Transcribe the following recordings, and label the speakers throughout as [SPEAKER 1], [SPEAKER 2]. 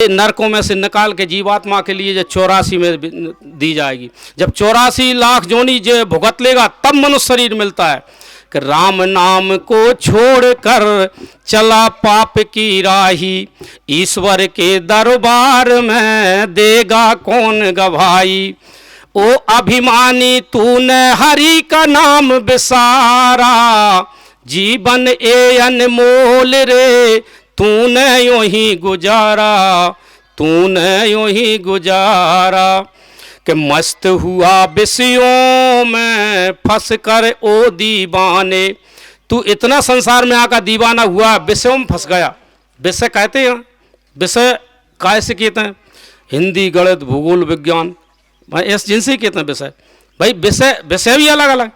[SPEAKER 1] नरकों में से निकाल के जीवात्मा के लिए जो 84 में दी जाएगी। जब 84 लाख जोनी जो भुगत लेगा तब मनुष्य शरीर मिलता है कि राम नाम को छोड़कर चला पाप की राही, ईश्वर के दरबार में देगा कौन गवाही। ओ अभिमानी तूने हरि का नाम बिसारा, जीवन ए अनमोल रे तूने यूं ही गुजारा, तूने यूं ही गुजारा। कि मस्त हुआ विषयों में फंस कर ओ दीवाने, तू इतना संसार में आकर दीवाना हुआ, विषयों में फंस गया। विषय कहते हैं, विषय कैसे कहते हैं? हिंदी, गणित, भूगोल, विज्ञान, भाई इस जिनसे कहते हैं विषय। भाई विषय भी अलग अलग,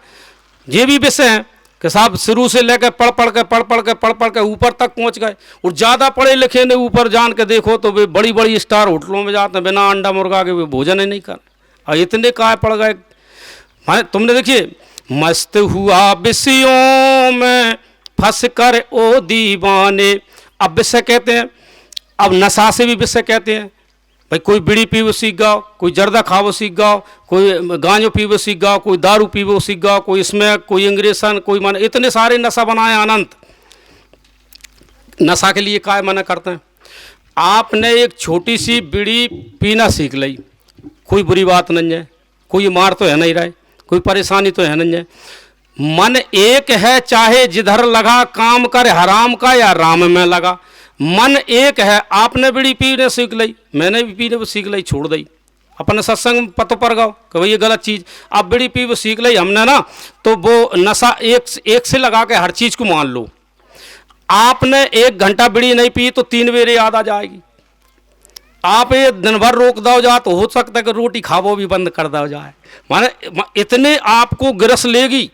[SPEAKER 1] ये भी विषय हैं कि साहब शुरू से लेकर पढ़ के ऊपर तक पहुंच गए। और ज़्यादा पढ़े लिखे ने ऊपर जान के देखो तो वे बड़ी बड़ी स्टार होटलों में जाते हैं, बिना अंडा मुर्गा के वे भोजन ही नहीं कर। और इतने काय पड़ गए। माने तुमने देखिए, मस्त हुआ विषयों में फंस कर ओ दीवाने, अब विषय कहते हैं। अब नशा से भी विषय कहते हैं। भाई कोई बीड़ी पीवो सीख गाओ, कोई जर्दा खावो सीख गाओ, कोई गांजो पीवो सीख गाओ, कोई दारू पीवो सीख गाओ, कोई इसमें, कोई इंग्रेसन, कोई माने इतने सारे नशा बनाए अनंत। नशा के लिए काय मना करते हैं? आपने एक छोटी सी बीड़ी पीना सीख ली, कोई बुरी बात नहीं है, कोई मार तो है नहीं रहा, कोई परेशानी तो है नहीं है। मन एक है, चाहे जिधर लगा काम कर हराम का या राम में लगा। मन एक है। आपने बीड़ी पीने सीख ली, मैंने भी पीने सीख ली, छोड़ दी। अपने सत्संग पतों पर गाओ कि भाई ये गलत चीज़, आप बीड़ी पी वो सीख ली हमने ना, तो वो नशा एक से लगा के हर चीज़ को मान लो। आपने 1 घंटा बीड़ी नहीं पी तो 3 बेर याद आ जाएगी। आप ये दिन भर रोक दो जा तो हो सकता है कि रोटी खावो भी बंद कर दो जाए। माने इतने आपको गिरस लेगी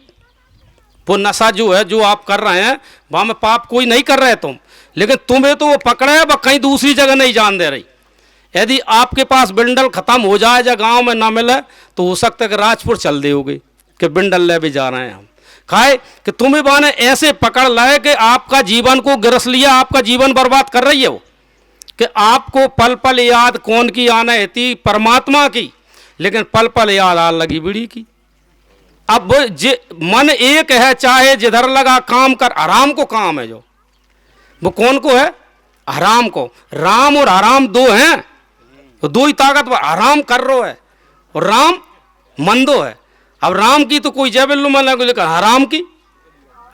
[SPEAKER 1] वो नशा जो है, जो आप कर रहे हैं वहाँ में पाप कोई नहीं कर रहे तुम, लेकिन तुम्हें तो वो पकड़े है, वह कहीं दूसरी जगह नहीं जान दे रही। यदि आपके पास बिंडल खत्म हो जाए या गांव में ना मिले तो हो सकता है कि राजपुर चल देओगे कि बिंडल ले भी जा रहे हैं हम। खाए कि तुम्हें बाने ऐसे पकड़ लाए कि आपका जीवन को गिरस लिया, आपका जीवन बर्बाद कर रही है वो, कि आपको पल पल याद कौन की आना थी? परमात्मा की। लेकिन पल पल याद आ लगी बीड़ी की। अब मन एक है, चाहे जिधर लगा काम कर, आराम को काम है जो, वो कौन को है? हराम को। राम और हराम दो हैं, तो दो ही ताकतवर। हराम कर रो है और राम मंदो है। अब राम की तो कोई जयबिल्लू मन लगे, लेकिन हराम की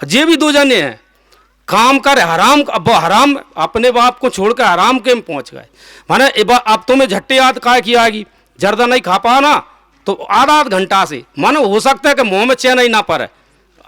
[SPEAKER 1] जे भी दो जने हैं। काम कर हराम, अब हराम अपने बाप को छोड़ कर हराम के में पहुंच गए। माने अब तुम्हें झट्टे याद काय की आएगी, जर्दा नहीं खा पा ना तो आधा घंटा से मानो हो सकता है कि मुंह में चैन ही ना पड़े,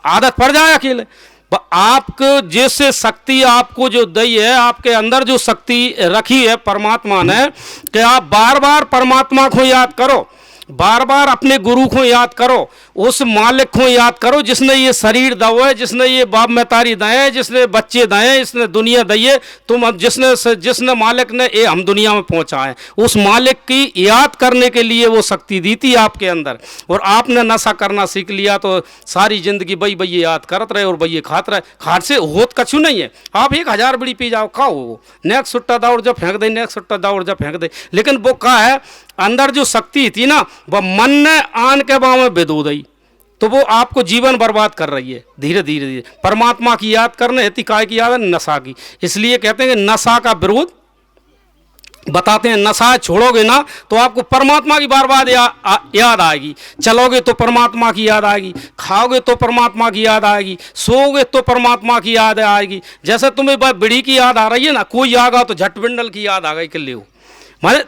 [SPEAKER 1] आदत पड़ जाए अकेले। आपको जैसे शक्ति आपको जो दी है, आपके अंदर जो शक्ति रखी है परमात्मा ने, कि आप बार बार परमात्मा को याद करो, बार बार अपने गुरु को याद करो, उस मालिक को याद करो जिसने ये शरीर दो है, जिसने ये बाप महतारी दए, जिसने बच्चे दए, जिसने दुनिया दी है। तुम अब जिसने मालिक ने ये हम दुनिया में पहुंचाए, उस मालिक की याद करने के लिए वो शक्ति दी थी आपके अंदर। और आपने नशा करना सीख लिया तो सारी जिंदगी बई ये याद करत रहे और बई खात रहे। खाट से होत कछु नहीं है। आप 1000 बीड़ी पी जाओ, खाओ, नेक्स्ट सुट्टा दौड़ जब फेंक दे, नेक्स्ट सुट्टा दौड़ जब फेंक दे। लेकिन वो क्या है, अंदर जो शक्ति थी ना, वह मन ने आन के बाव में बेदो दी, तो वो आपको जीवन बर्बाद कर रही है धीरे धीरे। परमात्मा की याद करने हेती काय की याद है? नशा की। इसलिए कहते हैं कि नशा का विरोध बताते हैं। नशा छोड़ोगे ना तो आपको परमात्मा की बार बार याद आएगी। चलोगे तो परमात्मा की याद आएगी, खाओगे तो परमात्मा की याद आएगी, सोओगे तो परमात्मा की याद आएगी। जैसे तुम्हें बीड़ी की याद आ रही है ना, कोई आगा तो झट बिंडल की याद आ गई कि ले। माने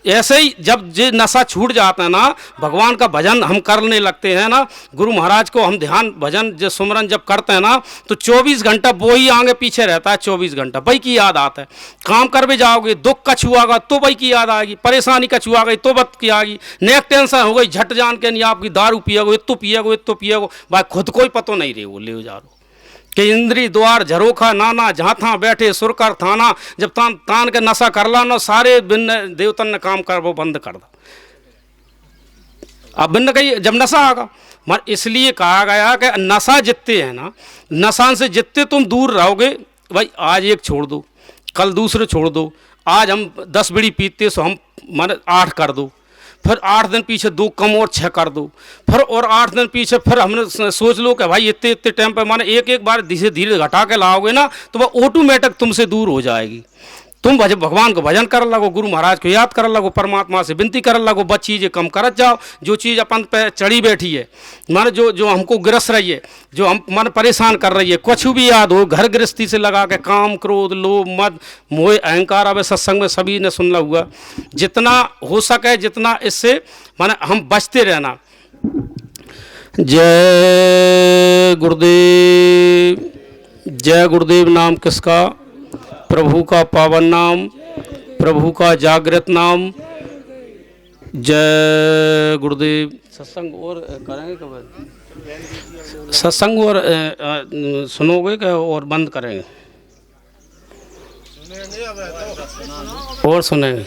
[SPEAKER 1] ऐसे ही जब ये नशा छूट जाता है ना, भगवान का भजन हम करने लगते हैं ना, गुरु महाराज को हम ध्यान भजन जो सुमरन जब करते हैं ना, तो 24 घंटा वो ही आगे पीछे रहता है। 24 घंटा भाई की याद आता है। काम कर भी जाओगे, दुख कछु आगा तो भाई की याद आएगी, परेशानी कछु आ गई तो बत की आएगी, नेक टेंशन हो गई झट जान के नहीं आपकी दारू पिएगो, इतो पिएगो भाई खुद को ही पतो नहीं रहे वो ले जा रो कि इंद्री द्वार झरोखा नाना, जहाँ था बैठे सुरकर थाना। जब तान के नशा कर ला ना, सारे बिन देवतन ने काम कर वो बंद कर दो। अब बिन कही जब नशा आगा, मर इसलिए कहा गया कि नशा जितते हैं ना, नशा से जितते तुम दूर रहोगे, भाई आज एक छोड़ दो, कल दूसरे छोड़ दो, आज हम 10 बीड़ी पीते सो हम माने 8 कर दो, फिर 8 दिन पीछे 2 कम और 6 कर दो, फिर और 8 दिन पीछे फिर हमने सोच लो कि भाई इतने इतने टाइम पे माने एक एक बार धीरे धीरे घटा के लाओगे ना तो वह ऑटोमेटिक तुमसे दूर हो जाएगी। तुम भगवान को भजन कर लगो, गुरु महाराज को याद कर लगो, परमात्मा से विनती कर लगो, बस चीज़ें कम करत जाओ। जो चीज़ अपन पे चढ़ी बैठी है माने जो हमको गिरस रही है, जो हम मन परेशान कर रही है, कुछ भी याद हो घर गृहस्थी से लगा के काम क्रोध लोभ मद मोह अहंकार, अब सत्संग में सभी ने सुनना हुआ, जितना हो सके जितना इससे माने हम बचते रहना। जय गुरुदेव, जय गुरुदेव नाम किसका, प्रभु का पावन नाम, प्रभु का जागृत नाम। जय गुरुदेव। सत्संग और करेंगे कब, सत्संग और सुनोगे क्या और बंद करेंगे और सुनेंगे?